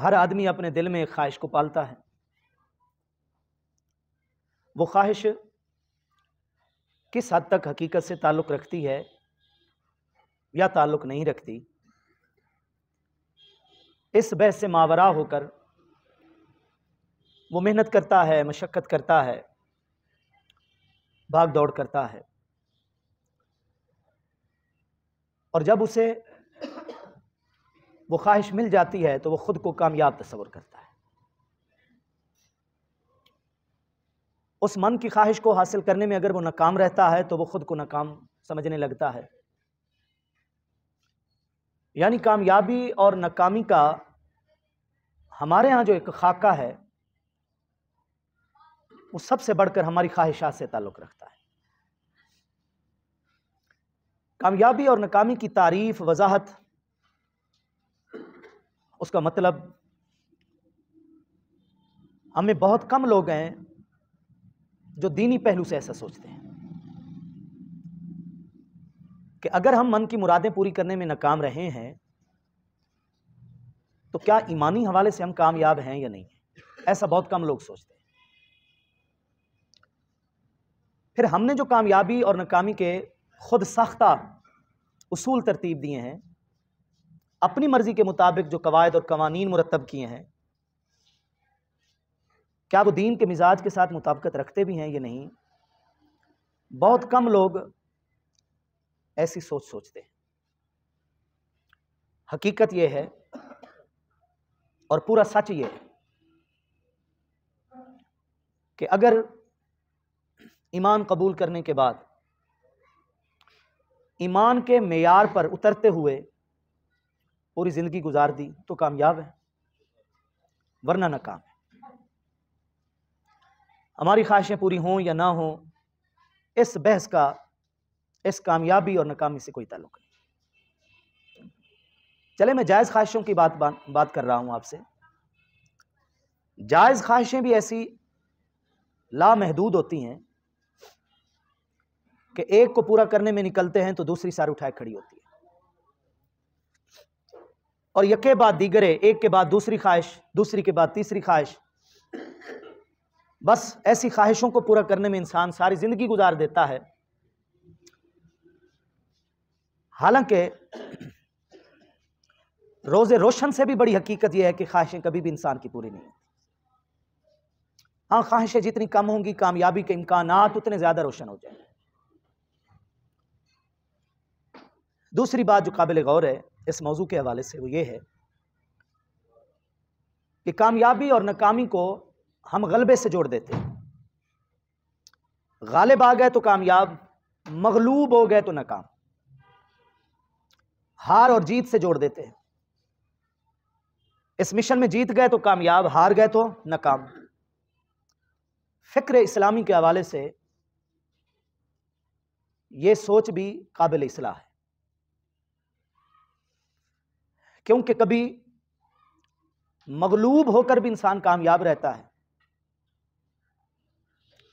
ہر آدمی اپنے دل میں ایک خواہش کو پالتا ہے. وہ خواہش کس حد تک حقیقت سے تعلق رکھتی ہے یا تعلق نہیں رکھتی، اس بحث سے ماورا ہو کر وہ محنت کرتا ہے، مشقت کرتا ہے، بھاگ دوڑ کرتا ہے، اور جب اسے وہ خواہش مل جاتی ہے تو وہ خود کو کامیاب تصور کرتا ہے. اس من کی خواہش کو حاصل کرنے میں اگر وہ ناکام رہتا ہے تو وہ خود کو ناکام سمجھنے لگتا ہے. یعنی کامیابی اور ناکامی کا ہمارے ہاں جو ایک خاکہ ہے وہ سب سے بڑھ کر ہماری خواہشات سے تعلق رکھتا ہے. کامیابی اور ناکامی کی تعریف، وضاحت، اس کا مطلب ہمیں بہت کم لوگ ہیں جو دینی پہلو سے ایسا سوچتے ہیں کہ اگر ہم من کی مرادیں پوری کرنے میں ناکام رہے ہیں تو کیا ایمانی حوالے سے ہم کامیاب ہیں یا نہیں ہیں. ایسا بہت کم لوگ سوچتے ہیں. پھر ہم نے جو کامیابی اور ناکامی کے خود ساختہ اصول ترتیب دیے ہیں، اپنی مرضی کے مطابق جو قواعد اور قوانین مرتب کیے ہیں، کیا وہ دین کے مزاج کے ساتھ مطابقت رکھتے بھی ہیں یا نہیں؟ بہت کم لوگ ایسی سوچ سوچتے ہیں. حقیقت یہ ہے اور پورا سچ یہ ہے کہ اگر ایمان قبول کرنے کے بعد ایمان کے معیار پر اترتے ہوئے پوری زندگی گزار دی تو کامیاب ہے، ورنہ ناکام ہے. ہماری خواہشیں پوری ہوں یا نہ ہوں، اس بحث کا اس کامیابی اور ناکامی سے کوئی تعلق نہیں. چلے میں جائز خواہشوں کی بات کر رہا ہوں آپ سے. جائز خواہشیں بھی ایسی لامحدود ہوتی ہیں کہ ایک کو پورا کرنے میں نکلتے ہیں تو دوسری سار اٹھائے کھڑی ہوتی ہے، اور یکے بعد دیگرے، ایک کے بعد دوسری خواہش، دوسری کے بعد تیسری خواہش. بس ایسی خواہشوں کو پورا کرنے میں انسان ساری زندگی گزار دیتا ہے. حالانکہ روز روشن سے بھی بڑی حقیقت یہ ہے کہ خواہشیں کبھی بھی انسان کی پوری نہیں ہوتی. ہاں، خواہشیں جتنی کم ہوں گی کامیابی کے امکانات اتنے زیادہ روشن ہو جائیں گے. دوسری بات جو قابل غور ہے اس موضوع کے حوالے سے وہ یہ ہے کہ کامیابی اور ناکامی کو ہم غلبے سے جوڑ دیتے ہیں. غالب آ گئے تو کامیاب، مغلوب ہو گئے تو ناکام. ہار اور جیت سے جوڑ دیتے ہیں. اس مشن میں جیت گئے تو کامیاب، ہار گئے تو ناکام. فکر اسلامی کے حوالے سے یہ سوچ بھی قابل اصلاح ہے، کیونکہ کبھی مغلوب ہو کر بھی انسان کامیاب رہتا ہے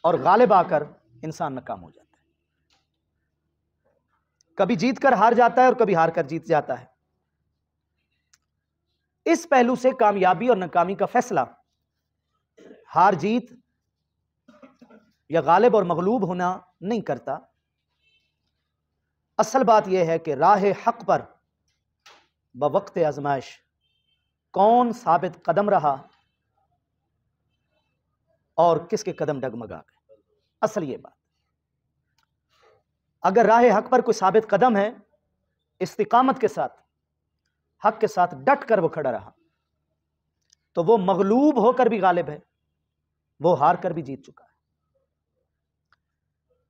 اور غالب آ کر انسان ناکام ہو جاتا ہے. کبھی جیت کر ہار جاتا ہے اور کبھی ہار کر جیت جاتا ہے. اس پہلو سے کامیابی اور ناکامی کا فیصلہ ہار جیت یا غالب اور مغلوب ہونا نہیں کرتا. اصل بات یہ ہے کہ راہ حق پر بوقت آزمائش کون ثابت قدم رہا اور کس کے قدم ڈگمگا گئے. اصل یہ بات، اگر راہ حق پر کوئی ثابت قدم ہے، استقامت کے ساتھ حق کے ساتھ ڈٹ کر وہ کھڑا رہا، تو وہ مغلوب ہو کر بھی غالب ہے، وہ ہار کر بھی جیت چکا ہے.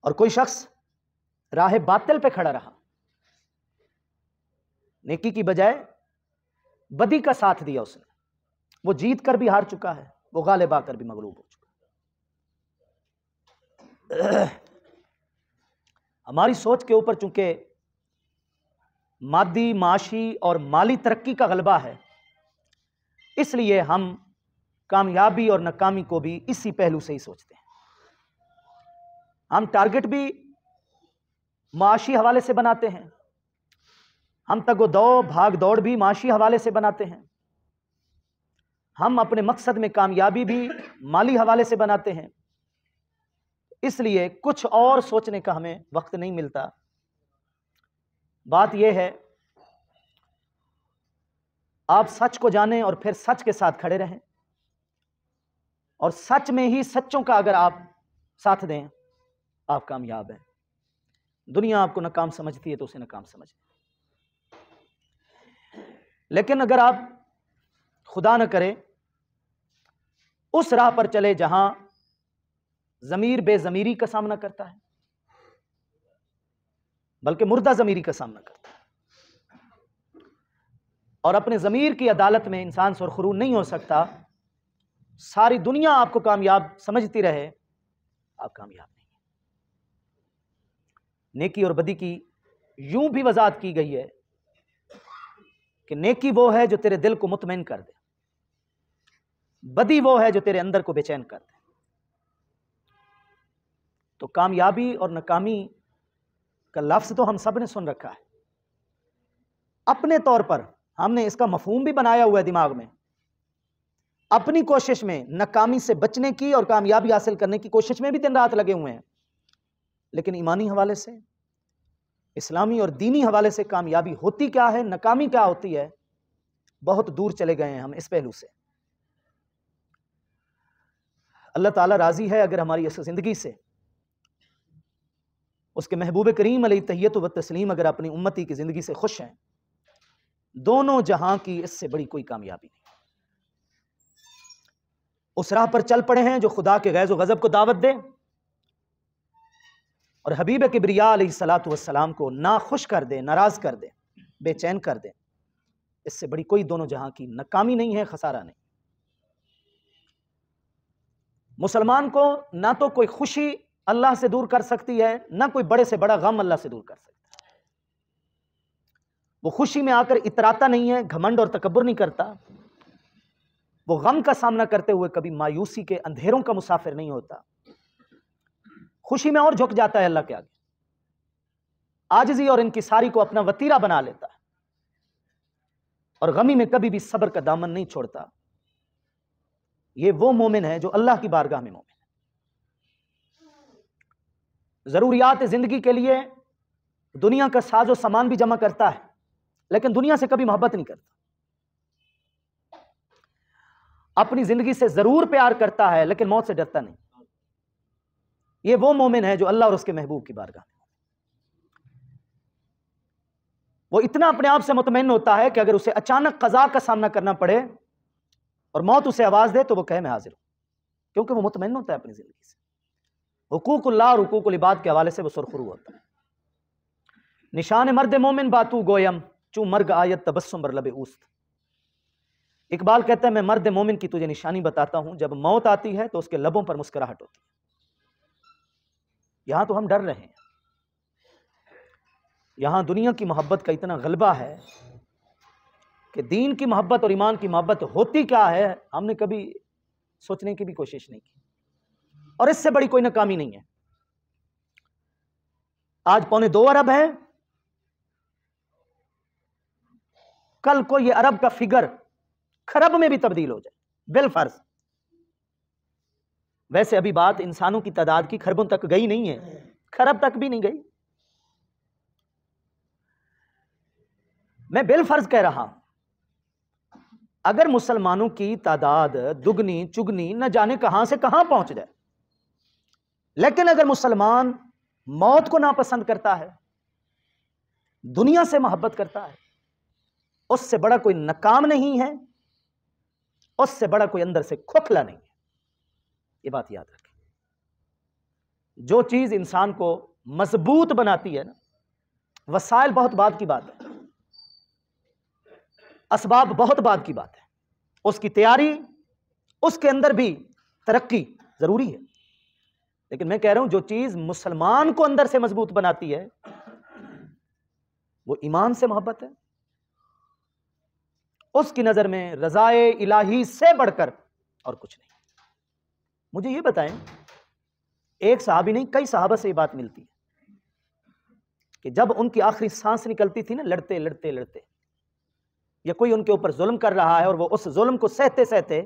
اور کوئی شخص راہ باطل پہ کھڑا رہا، نیکی کی بجائے بدی کا ساتھ دیا اس نے، وہ جیت کر بھی ہار چکا ہے، وہ غالب آ کر بھی مغلوب ہو چکا ہے. ہماری سوچ کے اوپر چونکہ مادی، معاشی اور مالی ترقی کا غلبہ ہے، اس لیے ہم کامیابی اور ناکامی کو بھی اسی پہلو سے ہی سوچتے ہیں. ہم ٹارگٹ بھی معاشی حوالے سے بناتے ہیں، ہم تگ و دو بھاگ دوڑ بھی معاشی حوالے سے بناتے ہیں. ہم اپنے مقصد میں کامیابی بھی مالی حوالے سے بناتے ہیں، اس لیے کچھ اور سوچنے کا ہمیں وقت نہیں ملتا۔ بات یہ ہے آپ سچ کو جانیں اور پھر سچ کے ساتھ کھڑے رہیں، اور سچ میں ہی سچوں کا اگر آپ ساتھ دیں آپ کامیاب ہیں۔ دنیا آپ کو ناکام سمجھتی ہے تو اسے ناکام سمجھیں، لیکن اگر آپ خدا نہ کرے اس راہ پر چلے جہاں ضمیر بے ضمیری کا سامنا کرتا ہے، بلکہ مردہ ضمیری کا سامنا کرتا ہے، اور اپنے ضمیر کی عدالت میں انسان سرخرو نہیں ہو سکتا، ساری دنیا آپ کو کامیاب سمجھتی رہے آپ کامیاب نہیں۔ نیکی اور بدی کی یوں بھی وضاحت کی گئی ہے کہ نیکی وہ ہے جو تیرے دل کو مطمئن کر دے، بدی وہ ہے جو تیرے اندر کو بے چین کر دے۔ تو کامیابی اور ناکامی کا لفظ تو ہم سب نے سن رکھا ہے، اپنے طور پر ہم نے اس کا مفہوم بھی بنایا ہوا ہے دماغ میں، اپنی کوشش میں ناکامی سے بچنے کی اور کامیابی حاصل کرنے کی کوشش میں بھی دن رات لگے ہوئے ہیں، لیکن ایمانی حوالے سے، اسلامی اور دینی حوالے سے کامیابی ہوتی کیا ہے، ناکامی کیا ہوتی ہے، بہت دور چلے گئے ہیں ہم اس پہلو سے۔ اللہ تعالیٰ راضی ہے اگر ہماری اس زندگی سے اس کے محبوب کریم علیہ تحیت و تسلیم اگر اپنی امتی کی زندگی سے خوش ہیں، دونوں جہاں کی اس سے بڑی کوئی کامیابی نہیں۔ اس راہ پر چل پڑے ہیں جو خدا کے غیظ و غضب کو دعوت دے اور حبیب کبریا علیہ الصلوۃ والسلام کو ناخوش کر دے، ناراض کر دے، بے چین کر دے، اس سے بڑی کوئی دونوں جہاں کی ناکامی نہیں ہے، خسارہ نہیں۔ مسلمان کو نہ تو کوئی خوشی اللہ سے دور کر سکتی ہے، نہ کوئی بڑے سے بڑا غم اللہ سے دور کر سکتا ہے۔ وہ خوشی میں آ کر اتراتا نہیں ہے، گھمنڈ اور تکبر نہیں کرتا، وہ غم کا سامنا کرتے ہوئے کبھی مایوسی کے اندھیروں کا مسافر نہیں ہوتا، خوشی میں اور جھک جاتا ہے اللہ کے آگے، عاجزی اور انکساری کو اپنا وتیرہ بنا لیتا ہے، اور غمی میں کبھی بھی صبر کا دامن نہیں چھوڑتا۔ یہ وہ مومن ہے جو اللہ کی بارگاہ میں مومن ہے، ضروریات زندگی کے لیے دنیا کا ساز و سامان بھی جمع کرتا ہے، لیکن دنیا سے کبھی محبت نہیں کرتا، اپنی زندگی سے ضرور پیار کرتا ہے لیکن موت سے ڈرتا نہیں۔ یہ وہ مومن ہے جو اللہ اور اس کے محبوب کی بارگاہ میں، وہ اتنا اپنے آپ سے مطمئن ہوتا ہے کہ اگر اسے اچانک قضا کا سامنا کرنا پڑے اور موت اسے آواز دے تو وہ کہے میں حاضر ہوں، کیونکہ وہ مطمئن ہوتا ہے اپنی زندگی سے۔ حقوق اللہ اور حقوق العباد کے حوالے سے وہ سرخرو ہوتا ہے۔ نشان مرد مومن باتو گویم چوں مرگ آیت تبسم بر لب اوست۔ اقبال کہتا ہے میں مرد مومن کی تجھے نشانی بتاتا ہوں، جب موت آتی ہے تو اس کے لبوں پر مسکراہٹ ہوتی ہے۔ یہاں تو ہم ڈر رہے ہیں، یہاں دنیا کی محبت کا اتنا غلبہ ہے کہ دین کی محبت اور ایمان کی محبت ہوتی کیا ہے ہم نے کبھی سوچنے کی بھی کوشش نہیں کی، اور اس سے بڑی کوئی ناکامی نہیں ہے۔ آج 2.25 ارب ہے، کل کو یہ ارب کا فگر خرب میں بھی تبدیل ہو جائے بالفرض۔ ویسے ابھی بات انسانوں کی تعداد کی خربوں تک گئی نہیں ہے، خرب تک بھی نہیں گئی، میں بالفرض کہہ رہا ہوں اگر مسلمانوں کی تعداد دگنی چگنی نہ جانے کہاں سے کہاں پہنچ جائے، لیکن اگر مسلمان موت کو ناپسند کرتا ہے، دنیا سے محبت کرتا ہے، اس سے بڑا کوئی ناکام نہیں ہے، اس سے بڑا کوئی اندر سے کھوکھلا نہیں ہے۔ یہ بات یاد رکھیں، جو چیز انسان کو مضبوط بناتی ہے نا، وسائل بہت بعد کی بات ہے، اسباب بہت بعد کی بات ہے، اس کی تیاری، اس کے اندر بھی ترقی ضروری ہے، لیکن میں کہہ رہا ہوں جو چیز مسلمان کو اندر سے مضبوط بناتی ہے وہ ایمان سے محبت ہے، اس کی نظر میں رضائے الہی سے بڑھ کر اور کچھ نہیں۔ مجھے یہ بتائیں، ایک صحابی نہیں کئی صحابہ سے یہ بات ملتی ہے کہ جب ان کی آخری سانس نکلتی تھی نا، لڑتے لڑتے لڑتے، یا کوئی ان کے اوپر ظلم کر رہا ہے اور وہ اس ظلم کو سہتے سہتے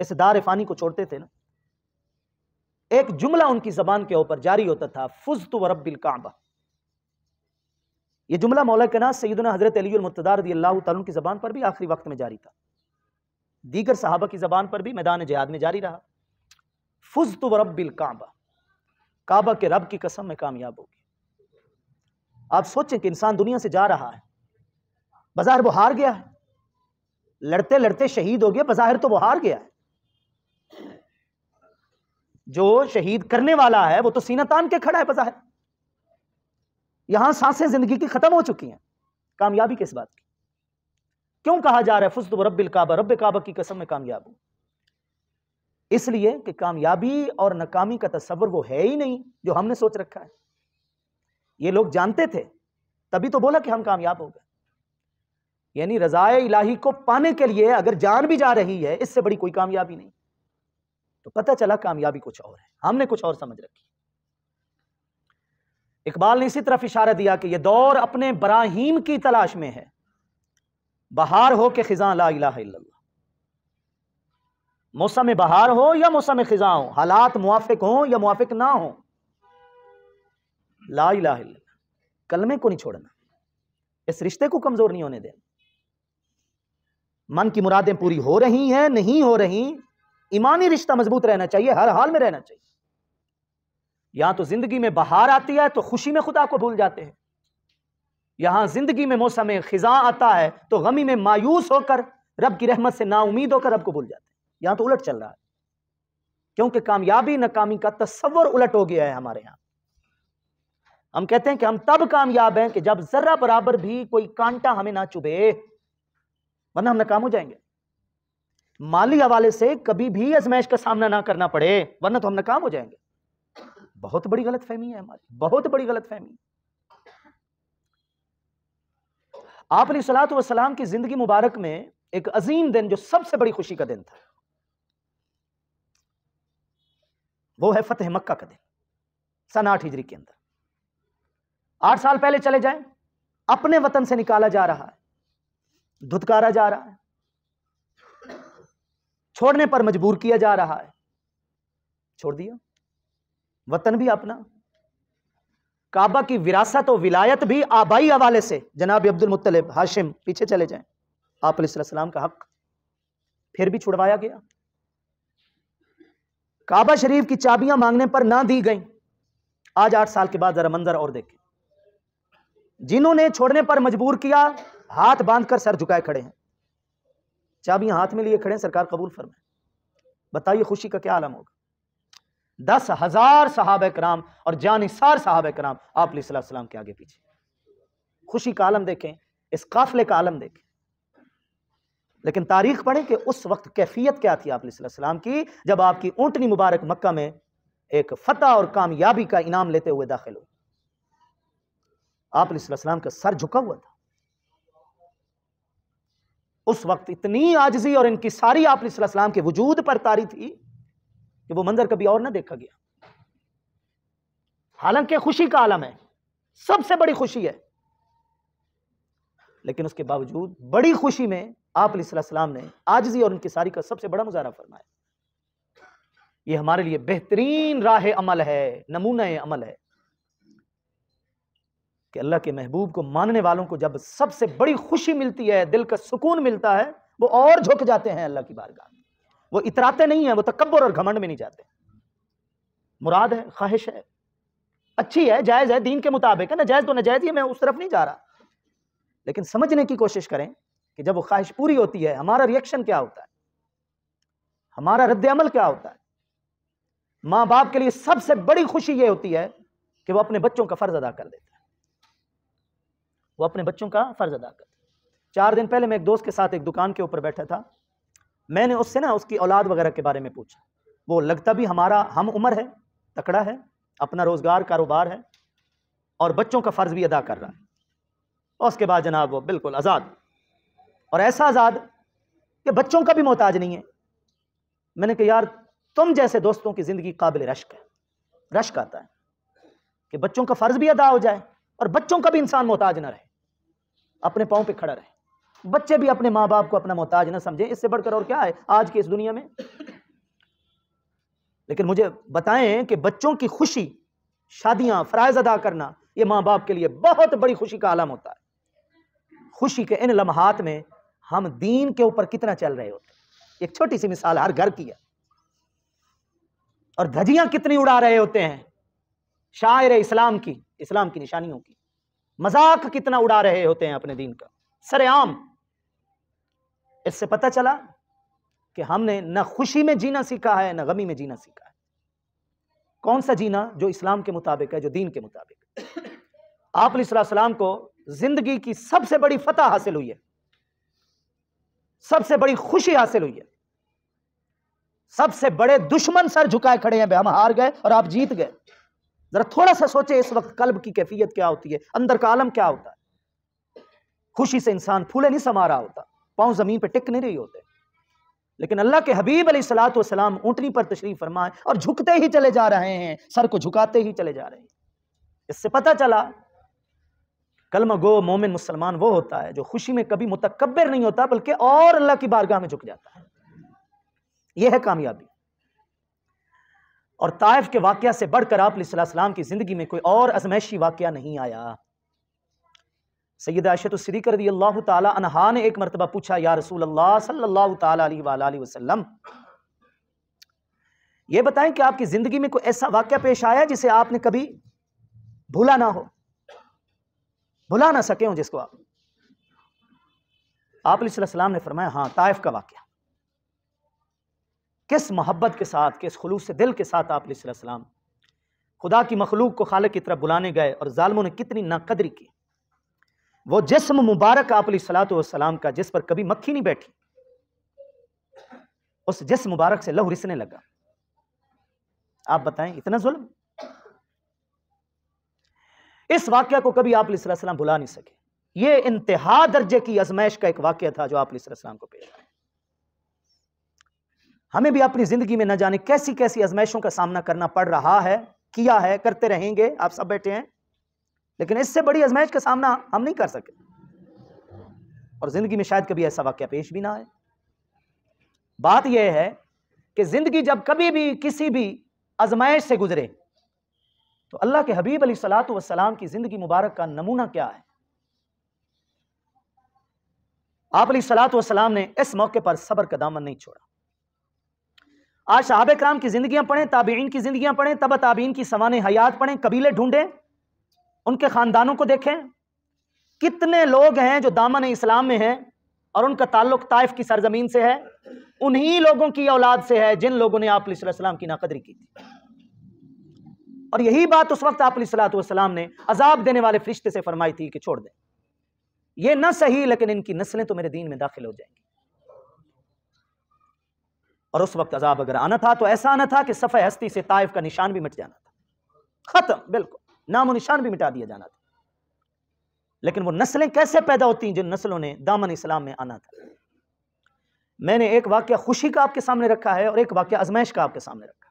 اس دار فانی کو چھوڑتے تھے نا، ایک جملہ ان کی زبان کے اوپر جاری ہوتا تھا، فزت ورب الکعبہ. یہ جملہ مولا کے ناز سیدنا حضرت علی المرتضیٰ رضی اللہ تعالیٰ کی زبان پر بھی آخری وقت میں جاری تھا، دیگر صحابہ کی زبان پر بھی میدان جہاد میں جاری رہا. فزت ورب الکعبہ، کعبہ کے رب کی قسم میں کامیاب ہوگی. آپ سوچیں کہ انسان دنیا سے جا رہا ہے، بظاہر وہ ہار گیا ہے، لڑتے لڑتے شہید ہو گیا، بظاہر تو وہ ہار گیا ہے. جو شہید کرنے والا ہے وہ تو سینہ تان کے کھڑا ہے بظاہر. یہاں سانسیں زندگی کی ختم ہو چکی ہیں. کامیابی کس بات کی؟ کیوں کہا جا رہا ہے فزت برب الکعبہ، رب کعبہ کی قسم میں کامیاب ہوں؟ اس لیے کہ کامیابی اور ناکامی کا تصور وہ ہے ہی نہیں جو ہم نے سوچ رکھا ہے. یہ لوگ جانتے تھے تبھی تو بولا کہ ہم کامیاب ہو گئے. یعنی رضائے الہی کو پانے کے لیے اگر جان بھی جا رہی ہے، اس سے بڑی کوئی کامیابی نہیں. تو پتہ چلا کامیابی کچھ اور ہے، ہم نے کچھ اور سمجھ رکھی. اقبال نے اسی طرف اشارہ دیا کہ یہ دور اپنے براہیم کی تلاش میں ہے، بہار ہو کہ خزاں لا الہ الا اللہ. موسم بہار ہو یا موسم خزاں ہو، حالات موافق ہوں یا موافق نہ ہوں، لا الہ الا اللہ، کلمے کو نہیں چھوڑنا، اس رشتے کو کمزور نہیں ہونے دینا. من کی مرادیں پوری ہو رہی ہیں نہیں ہو رہی، ایمانی رشتہ مضبوط رہنا چاہیے، ہر حال میں رہنا چاہیے. یہاں تو زندگی میں بہار آتی ہے تو خوشی میں خدا کو بھول جاتے ہیں، یہاں زندگی میں موسم خزاں آتا ہے تو غمی میں مایوس ہو کر، رب کی رحمت سے نا امید ہو کر رب کو بھول جاتے ہیں. یہاں تو الٹ چل رہا ہے، کیونکہ کامیابی ناکامی کا تصور الٹ ہو گیا ہے ہمارے یہاں. ہم کہتے ہیں کہ ہم تب کامیاب ہیں کہ جب ذرہ برابر بھی کوئی کانٹا ہمیں نہ چبھے، ورنہ ہم ناکام ہو جائیں گے. مالی حوالے سے کبھی بھی آزمائش کا سامنا نہ کرنا پڑے، ورنہ تو ہم ناکام ہو جائیں گے. بہت بڑی غلط فہمی ہے ہماری، بہت بڑی غلط فہمی. آپ علیہ الصلوۃ والسلام کی زندگی مبارک میں ایک عظیم دن جو سب سے بڑی خوشی کا دن تھا، وہ ہے فتح مکہ کا دن، سن 8 ہجری کے اندر. 8 سال پہلے چلے جائیں، اپنے وطن سے نکالا جا رہا ہے، دھتکارا جا رہا ہے، چھوڑنے پر مجبور کیا جا رہا ہے. چھوڑ دیا، وطن بھی اپنا، کعبہ کی وراثت و ولایت بھی آبائی حوالے سے جناب عبد المطلب ہاشم پیچھے چلے جائیں. آپ علیہ السلام کا حق پھر بھی چھڑوایا گیا. کعبہ شریف کی چابیاں مانگنے پر نہ دی گئیں. آج 8 سال کے بعد ذرا منظر اور دیکھیں، جنہوں نے چھوڑنے پر مجبور کیا ہاتھ باندھ کر سر جھکائے کھڑے ہیں، چابیاں ہاتھ میں لیے کھڑے ہیں، سرکار قبول فرمائیں. بتائیے خوشی کا کیا عالم ہوگا. 10,000 صحابہ کرام اور جانثار صحابہ کرام آپ علیہ السلام کے آگے پیچھے. خوشی کا عالم دیکھیں، اس قافلے کا عالم دیکھیں. لیکن تاریخ پڑھیں کہ اس وقت کیفیت کیا تھی آپ علیہ السلام کی، جب آپ کی اونٹنی مبارک مکہ میں ایک فتح اور کامیابی کا انعام لیتے ہوئے داخل ہوئے. آپ علیہ السلام کا سر جھکا ہوا تھا. اس وقت اتنی عاجزی اور انکساری آپ علیہ السلام کے وجود پر طاری تھی کہ وہ منظر کبھی اور نہ دیکھا گیا. حالانکہ خوشی کا عالم ہے، سب سے بڑی خوشی ہے، لیکن اس کے باوجود بڑی خوشی میں آپ علیہ السلام نے عاجزی اور انکساری کا سب سے بڑا مظاہرہ فرمایا. یہ ہمارے لیے بہترین راہ عمل ہے، نمونہ عمل ہے کہ اللہ کے محبوب کو ماننے والوں کو جب سب سے بڑی خوشی ملتی ہے، دل کا سکون ملتا ہے، وہ اور جھک جاتے ہیں اللہ کی بارگاہ میں. وہ اتراتے نہیں ہیں، وہ تکبر اور گھمنڈ میں نہیں جاتے. مراد ہے، خواہش ہے، اچھی ہے، جائز ہے، دین کے مطابق ہے، ناجائز تو ناجائز ہی ہے، میں اس طرف نہیں جا رہا. لیکن سمجھنے کی کوشش کریں کہ جب وہ خواہش پوری ہوتی ہے ہمارا ریئیکشن کیا ہوتا ہے، ہمارا رد عمل کیا ہوتا ہے. ماں باپ کے لیے سب سے بڑی خوشی یہ ہوتی ہے کہ وہ اپنے بچوں کا فرض ادا کر دیتا ہے، وہ اپنے بچوں کا فرض ادا کرتا ہے. 4 دن پہلے میں ایک دوست کے ساتھ ایک دکان کے اوپر بیٹھا تھا. میں نے اس سے اس کی اولاد وغیرہ کے بارے میں پوچھا. وہ لگتا بھی ہمارا ہم عمر ہے، تکڑا ہے، اپنا روزگار کاروبار ہے اور بچوں کا فرض بھی ادا کر رہا ہے. اور اس کے بعد جناب وہ بالکل آزاد، اور ایسا آزاد کہ بچوں کا بھی محتاج نہیں ہے. میں نے کہا یار تم جیسے دوستوں کی زندگی قابل رشک ہے. رشک آتا ہے کہ بچوں کا فرض بھی ادا ہو جائے اور بچوں کا بھی انسان محتاج نہ رہے، اپنے پاؤں پہ کھڑا رہے. بچے بھی اپنے ماں باپ کو اپنا محتاج نہ سمجھیں، اس سے بڑھ کر اور کیا ہے آج کی اس دنیا میں۔ لیکن مجھے بتائیں کہ بچوں کی خوشی، شادیاں، فرائض ادا کرنا، یہ ماں باپ کے لیے بہت بڑی خوشی کا عالم ہوتا ہے۔ خوشی کے ان لمحات میں ہم دین کے اوپر کتنا چل رہے ہوتے ہیں۔ ایک چھوٹی سی مثال ہر گھر کی ہے، اور دھجیاں کتنی اڑا رہے ہوتے ہیں شاعر اسلام کی، اسلام کی نشانیوں کی، مذاق کتنا اڑا رہے ہوتے ہیں اپنے دین کا سر عام۔ اس سے پتہ چلا کہ ہم نے نہ خوشی میں جینا سیکھا ہے نہ غمی میں جینا سیکھا ہے۔ کون سا جینا؟ جو اسلام کے مطابق ہے، جو دین کے مطابق۔ آپ علیہ السلام کو زندگی کی سب سے بڑی فتح حاصل ہوئی ہے، سب سے بڑی خوشی حاصل ہوئی ہے۔ سب سے بڑے دشمن سر جھکائے کھڑے ہیں، ہم ہار گئے اور آپ جیت گئے۔ ذرا تھوڑا سا سوچے اس وقت قلب کی کیفیت کیا ہوتی ہے، اندر کا عالم کیا ہوتا ہے۔ خوشی سے انسان پھولے نہیں سما رہا ہوتا، پاؤں زمین پہ ٹک نہیں رہی ہوتے، لیکن اللہ کے حبیب علیہ الصلوۃ والسلام اونٹنی پر تشریف فرمائے اور جھکتے ہی چلے جا رہے ہیں، سر کو جھکاتے ہی چلے جا رہے ہیں۔ اس سے پتہ چلا کلمہ گو مومن مسلمان وہ ہوتا ہے جو خوشی میں کبھی متکبر نہیں ہوتا، بلکہ اور اللہ کی بارگاہ میں جھک جاتا ہے۔ یہ ہے کامیابی۔ اور طائف کے واقعہ سے بڑھ کر آپ علیہ السلام کی زندگی میں کوئی اور ازمائشی واقعہ نہیں آیا۔ سیدہ عائشہ صدیقہ رضی اللہ تعالی عنہا نے ایک مرتبہ پوچھا، یا رسول اللہ صلی اللہ تعالی علیہ وآلہ وسلم، یہ بتائیں کہ آپ کی زندگی میں کوئی ایسا واقعہ پیش آیا جسے آپ نے کبھی بھولا نہ ہو، بھلا نہ سکے ہوں جس کو آپ علیہ السلام نے فرمایا، ہاں، طائف کا واقعہ۔ کس محبت کے ساتھ، کس خلوص دل کے ساتھ آپ علیہ السلام خدا کی مخلوق کو خالق کی طرف بلانے گئے، اور ظالموں نے کتنی ناقدری کی۔ وہ جسم مبارک آپ علیہ السلام کا جس پر کبھی مکھی نہیں بیٹھی، اس جسم مبارک سے لہو رسنے لگا۔ آپ بتائیں اتنا ظلم؟ اس واقعہ کو کبھی آپ علیہ السلام بھلا نہیں سکے۔ یہ انتہا درجے کی ازمائش کا ایک واقعہ تھا جو آپ علیہ السلام کو پیش آیا۔ ہمیں بھی اپنی زندگی میں نہ جانے کیسی کیسی ازمائشوں کا سامنا کرنا پڑ رہا ہے، کیا ہے، کرتے رہیں گے، آپ سب بیٹھے ہیں، لیکن اس سے بڑی ازمائش کا سامنا ہم نہیں کر سکے، اور زندگی میں شاید کبھی ایسا واقعہ پیش بھی نہ آئے۔ بات یہ ہے کہ زندگی جب کبھی بھی کسی بھی ازمائش سے گزرے تو اللہ کے حبیب علیہ الصلوۃ والسلام کی زندگی مبارک کا نمونہ کیا ہے؟ آپ علیہ الصلوۃ والسلام نے اس موقع پر صبر کا دامن نہیں چھوڑا۔ آج صحابہ کرام کی زندگیاں پڑھیں، تابعین کی زندگیاں پڑھیں، تبع تابعین کی سوانح حیات پڑھیں، قبیلے ڈھونڈیں، ان کے خاندانوں کو دیکھیں، کتنے لوگ ہیں جو دامن اسلام میں ہیں اور ان کا تعلق طائف کی سرزمین سے ہے، انہی لوگوں کی اولاد سے ہے جن لوگوں نے آپ علیہ السلام کی ناقدری کی تھی۔ اور یہی بات اس وقت آپ علیہ السلام نے عذاب دینے والے فرشتے سے فرمائی تھی کہ چھوڑ دیں، یہ نہ صحیح لیکن ان کی نسلیں تو میرے دین میں داخل ہو جائیں گی۔ اور اس وقت عذاب اگر آنا تھا تو ایسا آنا تھا کہ صفحہ ہستی سے طائف کا نشان بھی مٹ جانا تھا، ختم، بالکل نام و نشان بھی مٹا دیا جانا تھا۔ لیکن وہ نسلیں کیسے پیدا ہوتی ہیں جن نسلوں نے دامن اسلام میں آنا تھا؟ میں نے ایک واقعہ خوشی کا آپ کے سامنے رکھا ہے اور ایک واقعہ ازمائش کا آپ کے سامنے رکھا۔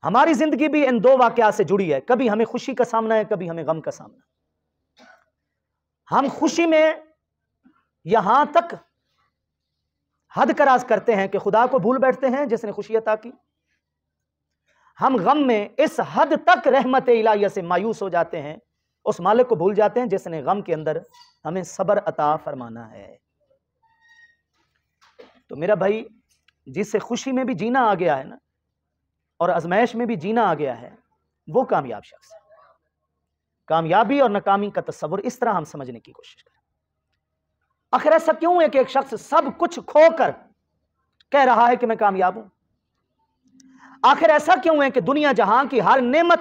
ہماری زندگی بھی ان دو واقعات سے جڑی ہے، کبھی ہمیں خوشی کا سامنا ہے، کبھی ہمیں غم کا سامنا ہے۔ ہم خوشی میں یہاں تک حد کراز کرتے ہیں کہ خدا کو بھول بیٹھتے ہیں جس نے خوشی عطا کی، ہم غم میں اس حد تک رحمت الہیہ سے مایوس ہو جاتے ہیں، اس مالک کو بھول جاتے ہیں جس نے غم کے اندر ہمیں صبر عطا فرمانا ہے۔ تو میرا بھائی، جس سے خوشی میں بھی جینا آ گیا ہے نا اور ازمائش میں بھی جینا آ گیا ہے، وہ کامیاب شخص ہے۔ کامیابی اور ناکامی کا تصور اس طرح ہم سمجھنے کی کوشش کریں۔ آخر ایسا کیوں ہے کہ ایک شخص سب کچھ کھو کر کہہ رہا ہے کہ میں کامیاب ہوں؟ آخر ایسا کیوں ہے کہ دنیا جہاں کی ہر نعمت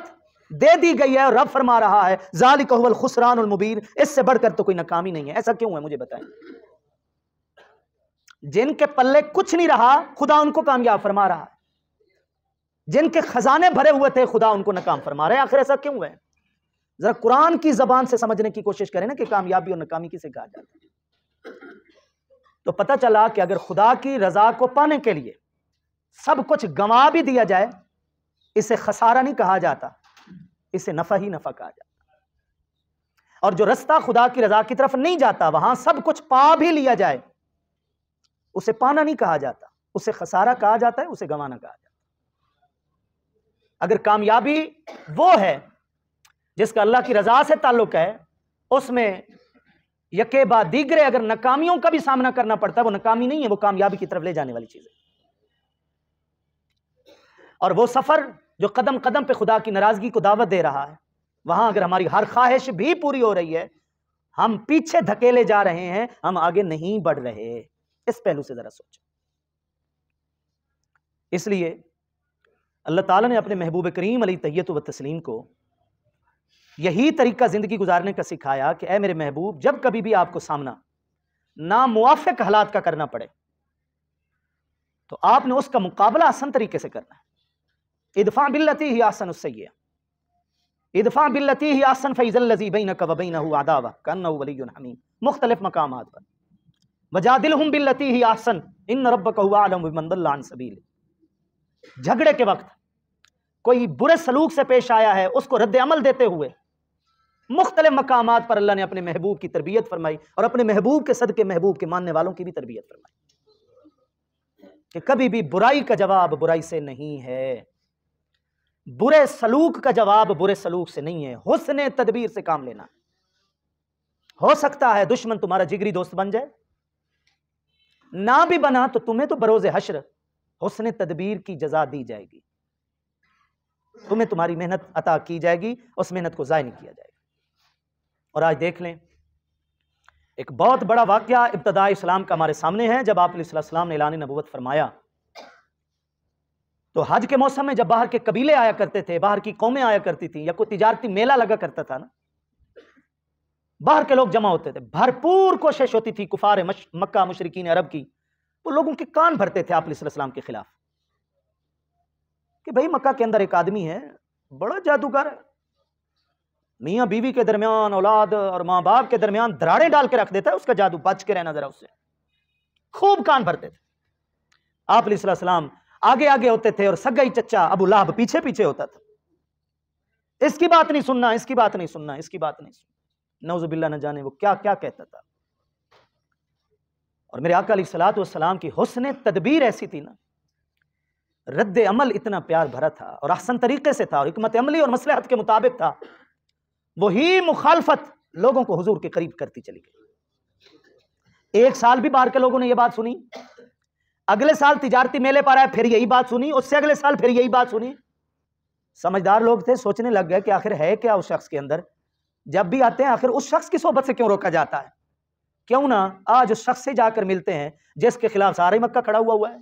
دے دی گئی ہے اور رب فرما رہا ہے ذالک هو الخسران المبین، اس سے بڑھ کر تو کوئی ناکامی نہیں ہے؟ ایسا کیوں ہے؟ مجھے بتائیں۔ جن کے پلے کچھ نہیں رہا خدا ان کو کامیاب فرما رہا ہے، جن کے خزانے بھرے ہوئے تھے خدا ان کو ناکام فرما رہے ہیں۔ آخر ایسا کیوں ہے؟ ذرا قرآن کی زبان سے سمجھنے کی کوشش کریں نا کہ کامیابی اور ناکامی کسے کہا جاتا ہے۔ تو پتہ چلا کہ اگر خدا کی رضا کو پانے کے لیے سب کچھ گنوا بھی دیا جائے، اسے خسارہ نہیں کہا جاتا، اسے نفع ہی نفع کہا جاتا۔ اور جو رستہ خدا کی رضا کی طرف نہیں جاتا، وہاں سب کچھ پا بھی لیا جائے، اسے پانا نہیں کہا جاتا، اسے خسارہ کہا جاتا ہے، اسے گنوانا کہا جاتا ہے۔ اگر کامیابی وہ ہے جس کا اللہ کی رضا سے تعلق ہے، اس میں یکے بعد دیگرے اگر ناکامیوں کا بھی سامنا کرنا پڑتا ہے، وہ ناکامی نہیں ہے، وہ کامیابی کی طرف لے جانے والی چیز ہے۔ اور وہ سفر جو قدم قدم پہ خدا کی ناراضگی کو دعوت دے رہا ہے، وہاں اگر ہماری ہر خواہش بھی پوری ہو رہی ہے، ہم پیچھے دھکیلے جا رہے ہیں، ہم آگے نہیں بڑھ رہے۔ اس پہلو سے ذرا سوچیں۔ اس لیے اللہ تعالیٰ نے اپنے محبوب کریم علیہ تحیۃ و تسلیم کو یہی طریقہ زندگی گزارنے کا سکھایا کہ اے میرے محبوب، جب کبھی بھی آپ کو سامنا ناموافق حالات کا کرنا پڑے تو آپ نے اس کا مقابلہ آسان طریقے سے کرنا ہے۔ ادفع باللتی ہی احسن السیئہ، ادفع باللتی ہی احسن فاذا الذی بینک وبینہ عداوہ کأنہ ولی حمیم، مختلف مقامات پر۔ وجادلہم باللتی ہی احسن ان ربک هو اعلم بمن ضل عن سبیلہ۔ جھگڑے کے وقت کوئی برے سلوک سے پیش آیا ہے، اس کو رد عمل دیتے ہوئے مختلف مقامات پر اللہ نے اپنے محبوب کی تربیت فرمائی، اور اپنے محبوب کے صدقے محبوب کے ماننے والوں کی بھی تربیت فرمائی کہ کبھی بھی برائی کا جواب برائی سے نہیں ہے، برے سلوک کا جواب برے سلوک سے نہیں ہے، حسن تدبیر سے کام لینا۔ ہو سکتا ہے دشمن تمہارا جگری دوست بن جائے، نہ بھی بنا تو تمہیں تو بروز حشر حسن تدبیر کی جزا دی جائے گی، تمہیں تمہاری محنت عطا کی جائے گی، اس محنت کو ضائع نہیں کیا جائے گا۔ اور آج دیکھ لیں، ایک بہت بڑا واقعہ ابتداء اسلام کا ہمارے سامنے ہے۔ جب آپ علیہ السلام نے اعلان نبوت فرمایا تو حج کے موسم میں جب باہر کے قبیلے آیا کرتے تھے، باہر کی قومیں آیا کرتی تھیں، یا کوئی تجارتی میلہ لگا کرتا تھا نا، باہر کے لوگ جمع ہوتے تھے، بھرپور کوشش ہوتی تھی کفار مکہ مشرکین عرب کی، وہ لوگوں کے کان بھرتے تھے آپ علیہ السلام کے خلاف کہ بھئی مکہ کے اندر ایک آدمی ہے، بڑا جادوگر ہے، میاں بیوی کے درمیان، اولاد اور ماں باپ کے درمیان دراڑیں ڈال کے رکھ دیتا ہے، اس کا جادو، بچ کے رہنا ذرا اس سے۔ خوب کان بھرتے تھے۔ آپ علیہ السلام آگے آگے ہوتے تھے اور سگائی چچا ابو لہب پیچھے پیچھے ہوتا تھا، اس کی بات نہیں سننا، اس کی بات نہیں سننا، اس کی بات نہیں سننا، نعوذ باللہ نہ جانے وہ کیا کیا کہتا تھا۔ اور میرے آقا علیہ السلام کی حسن تدبیر ایسی تھی نا، رد عمل اتنا پیار بھرا تھا اور احسن طریقے سے تھا اور حکمت عملی اور مصلحت کے مطابق تھا، وہی مخالفت لوگوں کو حضور کے قریب کرتی چلی گئی۔ ایک سال بھی باہر کے لوگوں نے یہ بات سنی، اگلے سال تجارتی میلے پر آئے پھر یہی بات سنی، اس سے اگلے سال پھر یہی بات سنی۔ سمجھدار لوگ تھے، سوچنے لگ گئے کہ آخر ہے کیا اس شخص کے اندر، جب بھی آتے ہیں آخر اس شخص کی صحبت سے کیوں روکا جاتا ہے، کیوں نہ آج اس شخص سے جا کر ملتے ہیں جس کے خلاف سارے مکہ کھڑا ہوا ہے۔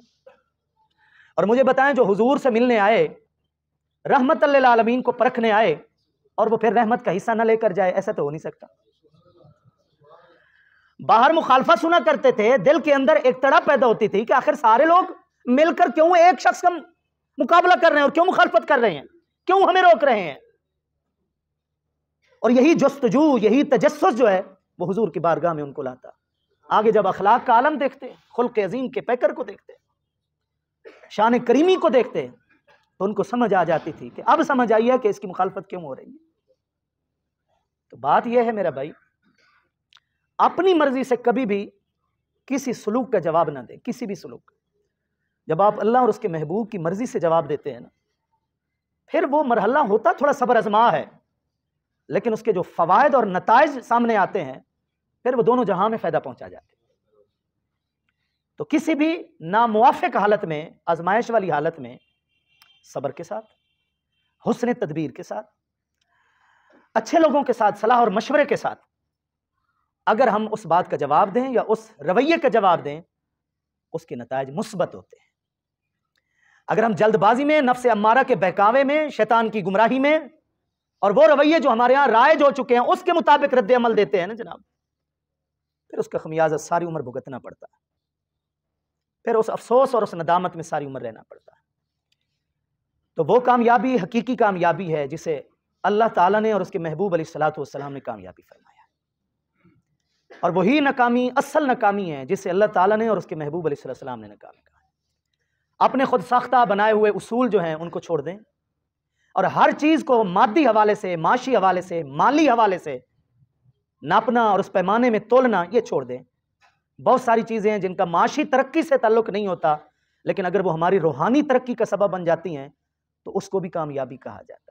اور مجھے بتائیں، جو حضور سے ملنے آئے، رحمت للعالمین کو پرکھنے آئے، اور وہ پھر رحمت کا حصہ نہ لے کر جائے، ایسا تو ہو نہیں سکتا۔ باہر مخالفت سنا کرتے تھے، دل کے اندر ایک تڑپ پیدا ہوتی تھی کہ آخر سارے لوگ مل کر کیوں ایک شخص کا مقابلہ کر رہے ہیں اور کیوں مخالفت کر رہے ہیں، کیوں ہمیں روک رہے ہیں۔ اور یہی جستجو، یہی تجسس جو ہے وہ حضور کی بارگاہ میں ان کو لاتا۔ آگے جب اخلاق کا عالم دیکھتے، خلق عظیم کے پیکر کو دیکھتے، شان کریمی کو دیکھتے، تو ان کو سمجھ آ جاتی تھی کہ اب سمجھ آئی ہے کہ اس کی مخالفت کیوں ہو رہی ہے۔ تو بات یہ ہے میرا بھائی، اپنی مرضی سے کبھی بھی کسی سلوک کا جواب نہ دیں، کسی بھی سلوک۔ جب آپ اللہ اور اس کے محبوب کی مرضی سے جواب دیتے ہیں نا، پھر وہ مرحلہ ہوتا تھوڑا صبر آزما ہے، لیکن اس کے جو فوائد اور نتائج سامنے آتے ہیں، پھر وہ دونوں جہاں میں فائدہ پہنچا جاتے ہیں۔ تو کسی بھی ناموافق حالت میں، آزمائش والی حالت میں، صبر کے ساتھ، حسن تدبیر کے ساتھ، اچھے لوگوں کے ساتھ، صلاح اور مشورے کے ساتھ اگر ہم اس بات کا جواب دیں یا اس رویے کا جواب دیں، اس کے نتائج مثبت ہوتے ہیں۔ اگر ہم جلد بازی میں، نفس امارہ کے بہکاوے میں، شیطان کی گمراہی میں، اور وہ رویے جو ہمارے ہاں رائج ہو چکے ہیں اس کے مطابق رد عمل دیتے ہیں نا جناب، پھر اس کا خمیازہ ساری عمر بھگتنا پڑتا ہے، پھر اس افسوس اور اس ندامت میں ساری عمر رہنا پڑتا ہے۔ تو وہ کامیابی حقیقی کامیابی ہے جسے اللہ تعالیٰ نے اور اس کے محبوب علیہ السلام نے کامیابی فرمایا، اور وہی ناکامی اصل ناکامی ہے جسے اللہ تعالیٰ نے اور اس کے محبوب علیہ السلام نے ناکامی کہا۔ اپنے خود ساختہ بنائے ہوئے اصول جو ہیں ان کو چھوڑ دیں، اور ہر چیز کو مادی حوالے سے، معاشی حوالے سے، مالی حوالے سے ناپنا اور اس پیمانے میں تولنا یہ چھوڑ دیں. بہت ساری چیزیں ہیں جن کا معاشی ترقی سے تعلق نہیں ہوتا، لیکن اگر وہ ہماری روحانی ترقی کا سبب بن جاتی ہیں تو اس کو بھی کامیابی کہا جاتا ہے.